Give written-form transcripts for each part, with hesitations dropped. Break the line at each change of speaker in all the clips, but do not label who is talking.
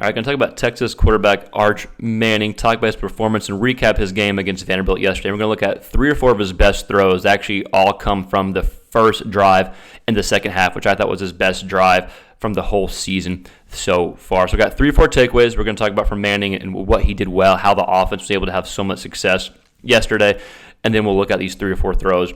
All right, going to talk about Texas quarterback Arch Manning, talk about his performance, and recap his game against Vanderbilt yesterday. We're going to look at 3 or 4 of his best throws. Actually, all come from the first drive in the second half, which I thought was his best drive from the whole season so far. So we got 3 or 4 takeaways we're going to talk about from Manning and what he did well, how the offense was able to have so much success yesterday, and then we'll look at these 3 or 4 throws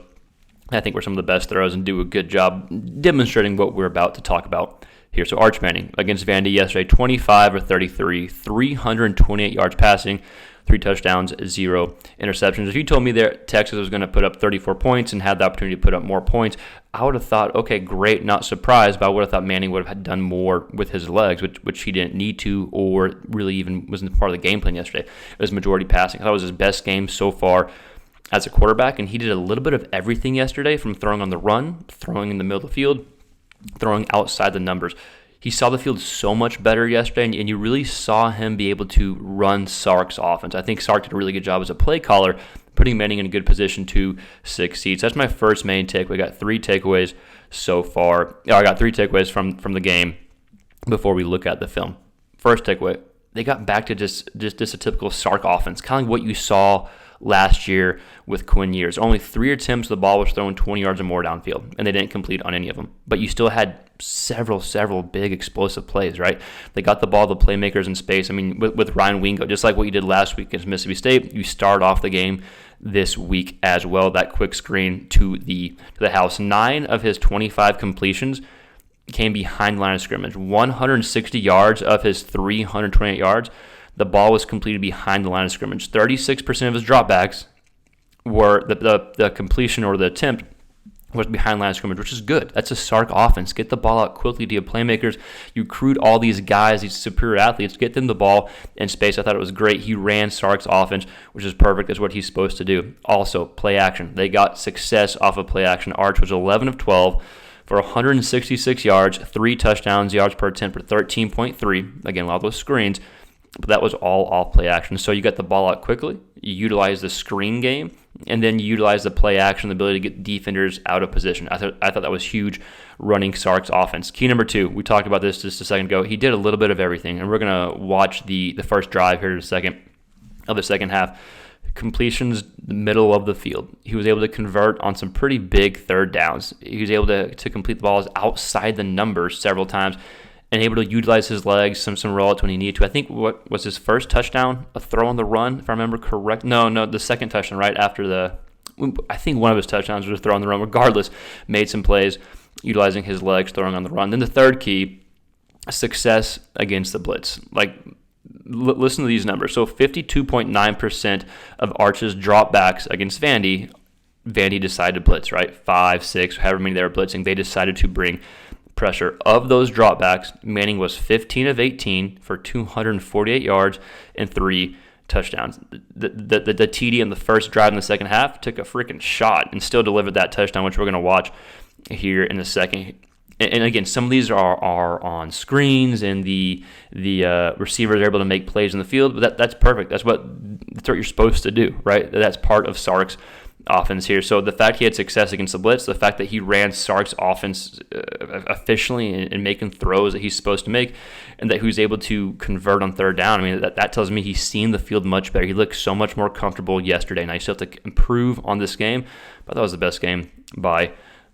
I think were some of the best throws and do a good job demonstrating what we're about to talk about here. So Arch Manning against Vandy yesterday, 25 of 33, 328 yards passing, 3 touchdowns, 0 interceptions. If you told me that Texas was going to put up 34 points and had the opportunity to put up more points, I would have thought, okay, great, not surprised, but I would have thought Manning would have done more with his legs, which he didn't need to or really even wasn't part of the game plan yesterday. It was majority passing. I thought it was his best game so far as a quarterback, and he did a little bit of everything yesterday, from throwing on the run, throwing in the middle of the field, throwing outside the numbers. He saw the field so much better yesterday, and you really saw him be able to run Sark's offense. I think Sark did a really good job as a play caller, putting Manning in a good position to succeed. So that's my first main take. We got 3 takeaways so far. I got 3 takeaways from the game before we look at the film. First takeaway, they got back to just a typical Sark offense, kind of like what you saw last year with Quinn Ewers. Only 3 attempts the ball was thrown 20 yards or more downfield, and they didn't complete on any of them. But you still had several big explosive plays, right? They got the ball, the playmakers in space. I mean, with Ryan Wingo, just like what you did last week against Mississippi State, you start off the game this week as well. That quick screen to the house. 9 of his 25 completions came behind the line of scrimmage. 160 yards of his 328 yards, the ball was completed behind the line of scrimmage. 36% of his dropbacks were the completion or the attempt was behind line of scrimmage, which is good. That's a Sark offense. Get the ball out quickly to your playmakers. You recruit all these guys, these superior athletes, get them the ball in space. I thought it was great. He ran Sark's offense, which is perfect. That's what he's supposed to do. Also, play action. They got success off of play action. Arch was 11 of 12 for 166 yards, 3 touchdowns, yards per attempt for 13.3. Again, a lot of those screens. But that was all off play action. So you got the ball out quickly, you utilize the screen game, and then you utilize the play action, the ability to get defenders out of position. I thought that was huge, running Sark's offense. Key number 2, we talked about this just a second ago. He did a little bit of everything, and we're going to watch the first drive here in a second of the second half. Completions, the middle of the field. He was able to convert on some pretty big third downs. He was able to complete the balls outside the numbers several times, and able to utilize his legs, some rollouts when he needed to. I think what was his first touchdown, a throw on the run, if I remember correct. No, the second touchdown right after I think one of his touchdowns was a throw on the run. Regardless, made some plays utilizing his legs, throwing on the run. Then the third key, success against the blitz. Listen to these numbers. So 52.9% of Arch's dropbacks against Vandy decided to blitz, right? 5, 6, however many they were blitzing, they decided to bring pressure. Of those dropbacks, Manning was 15 of 18 for 248 yards and 3 touchdowns. The TD in the first drive in the second half took a freaking shot and still delivered that touchdown, which we're going to watch here in a second. And again, some of these are on screens, and the receivers are able to make plays in the field. But that's perfect. That's what you're supposed to do, right? That's part of Sark's offense here. So the fact he had success against the blitz, the fact that he ran Sark's offense efficiently and making throws that he's supposed to make, and that he was able to convert on third down, I mean, that tells me he's seen the field much better. He looked so much more comfortable yesterday. Now, you still have to improve on this game, but that was the best game by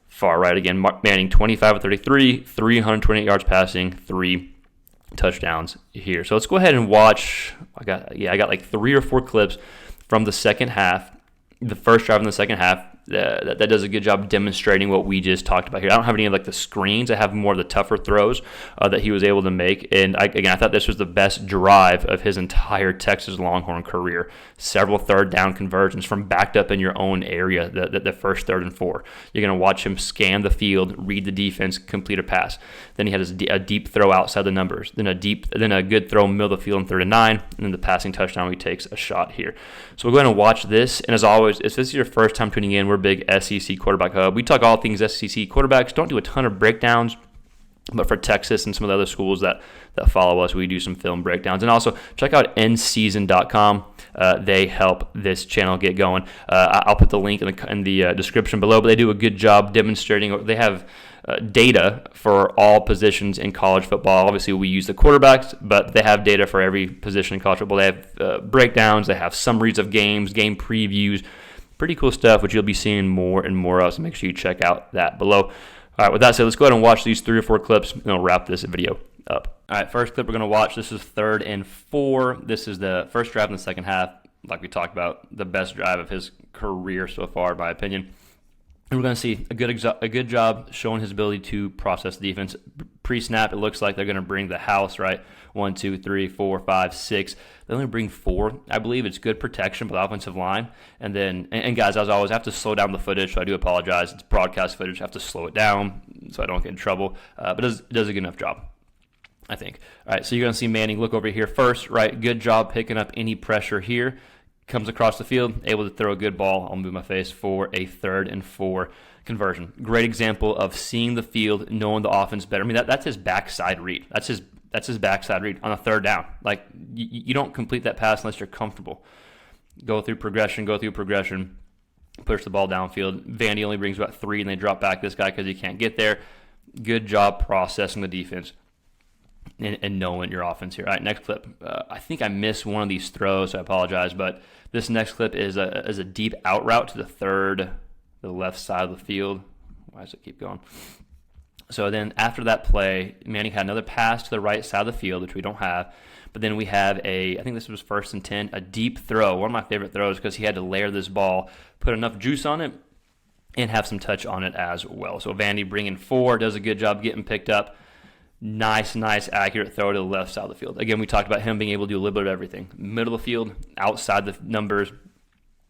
far, right? Again, Manning, 25 of 33, 328 yards passing, 3 touchdowns here. So let's go ahead and watch. I got like 3 or 4 clips from the second half. The first drive in the second half, that does a good job demonstrating what we just talked about here. I don't have any of the screens. I have more of the tougher throws that he was able to make. And I thought this was the best drive of his entire Texas Longhorn career. Several third down conversions from backed up in your own area, the first 3rd and 4. You're going to watch him scan the field, read the defense, complete a pass. Then he had a deep throw outside the numbers. Then a good throw middle of the field in 3rd and 9. And then the passing touchdown, he takes a shot here. So we're going to watch this. And as always, if this is your first time tuning in, we're big SEC Quarterback Hub. We talk all things SEC quarterbacks. Don't do a ton of breakdowns, but for Texas and some of the other schools that follow us, we do some film breakdowns. And also, check out nseason.com. They help this channel get going. I'll put the link in the description below, but they do a good job demonstrating. They have data for all positions in college football. Obviously, we use the quarterbacks, but they have data for every position in college football. They have breakdowns, they have summaries of games, game previews, pretty cool stuff, which you'll be seeing more and more of, so make sure you check out that below. All right, with that said, let's go ahead and watch these 3 or 4 clips, and I'll wrap this video up. All right, first clip we're going to watch, this is 3rd and 4. This is the first drive in the second half. Like we talked about, the best drive of his career so far, in my opinion. And we're going to see a good job showing his ability to process the defense. Pre-snap, it looks like they're going to bring the house, right? 1, 2, 3, 4, 5, 6. They only bring 4. I believe it's good protection for the offensive line. And then, and guys, as always, I have to slow down the footage, so I do apologize. It's broadcast footage. I have to slow it down so I don't get in trouble. But it does a good enough job, I think. All right, so you're going to see Manning look over here first, right? Good job picking up any pressure here. Comes across the field, able to throw a good ball. I'll move my face for a 3rd and 4 conversion. Great example of seeing the field, knowing the offense better. I mean, that's his backside read. That's his backside read on a 3rd down. Like, you don't complete that pass unless you're comfortable. Go through progression, push the ball downfield. Vandy only brings about 3, and they drop back this guy because he can't get there. Good job processing the defense and knowing your offense here. All right, next clip. I think I missed one of these throws, so I apologize, but this next clip is a deep out route to the left side of the field. Why does it keep going? So then after that play, Manning had another pass to the right side of the field, which we don't have, but then we have I think this was 1st and 10, a deep throw, one of my favorite throws because he had to layer this ball, put enough juice on it, and have some touch on it as well. So Vandy bringing 4, does a good job getting picked up. Nice, accurate throw to the left side of the field. Again, we talked about him being able to do a little bit of everything. Middle of the field, outside the numbers,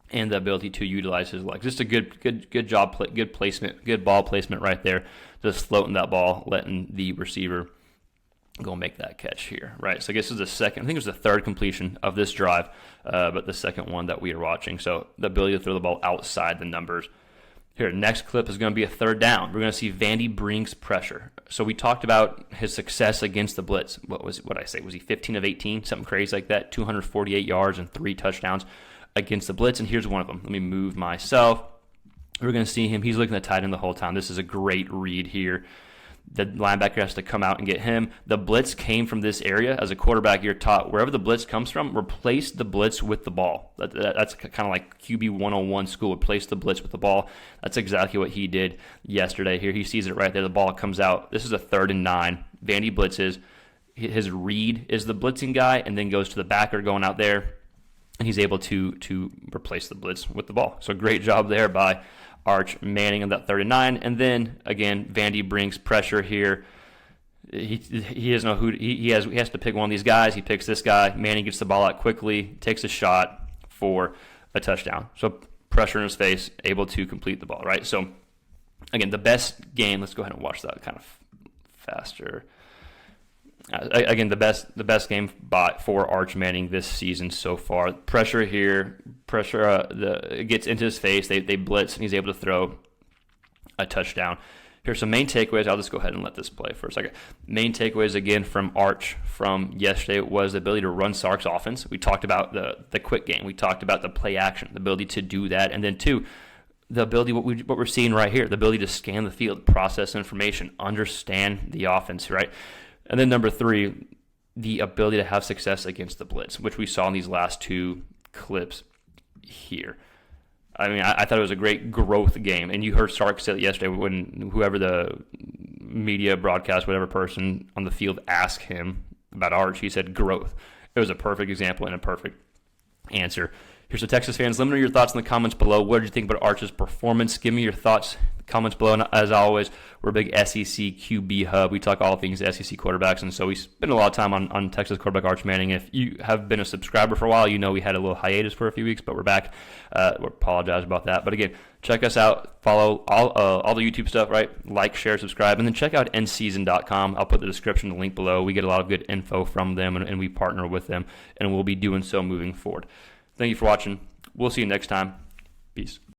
and the ability to utilize his legs. Just a good job, good placement, good ball placement right there. Just floating that ball, letting the receiver go make that catch here, right? So I guess this is the second, I think it was the 3rd completion of this drive, but the second one that we are watching. So the ability to throw the ball outside the numbers. Here, next clip is going to be a 3rd down. We're going to see Vandy brings pressure. So we talked about his success against the blitz. What did I say? Was he 15 of 18? Something crazy like that. 248 yards and 3 touchdowns against the blitz. And here's one of them. Let me move myself. We're going to see him. He's looking at the tight end the whole time. This is a great read here. The linebacker has to come out and get him. The blitz came from this area. As a quarterback, you're taught wherever the blitz comes from, replace the blitz with the ball. That's kind of like QB 101 school. Replace the blitz with the ball. That's exactly what he did yesterday. Here he sees it right there. The ball comes out. This is a 3rd and 9. Vandy blitzes. His read is the blitzing guy and then goes to the backer going out there, and he's able to replace the blitz with the ball. So great job there by Arch Manning on that 3rd and 9, and then again Vandy brings pressure here. He doesn't know who he has to pick one of these guys. He picks this guy. Manning gets the ball out quickly, takes a shot for a touchdown. So pressure in his face, able to complete the ball. Right. So again, the best game. Let's go ahead and watch that kind of faster. Again, the best game for Arch Manning this season so far. Pressure here, it gets into his face. They blitz, and he's able to throw a touchdown. Here's some main takeaways. I'll just go ahead and let this play for a second. Main takeaways again from Arch from yesterday was the ability to run Sark's offense. We talked about the quick game. We talked about the play action, the ability to do that, and then 2, the ability, what we're seeing right here, the ability to scan the field, process information, understand the offense, right? And then number 3, the ability to have success against the blitz, which we saw in these last 2 clips here. I mean, I thought it was a great growth game. And you heard Sark say it yesterday when whoever the media broadcast, whatever person on the field asked him about Arch, he said growth. It was a perfect example and a perfect answer. Here's the Texas fans. Let me know your thoughts in the comments below. What did you think about Arch's performance? Give me your thoughts, comments below. And as always, we're a big SEC QB hub. We talk all things SEC quarterbacks, and so we spend a lot of time on Texas quarterback Arch Manning. If you have been a subscriber for a while, you know we had a little hiatus for a few weeks, but we're back. We apologize about that. But again, check us out. Follow all the YouTube stuff, right? Like, share, subscribe, and then check out nseason.com. I'll put the description, the link below. We get a lot of good info from them, and we partner with them, and we'll be doing so moving forward. Thank you for watching. We'll see you next time. Peace.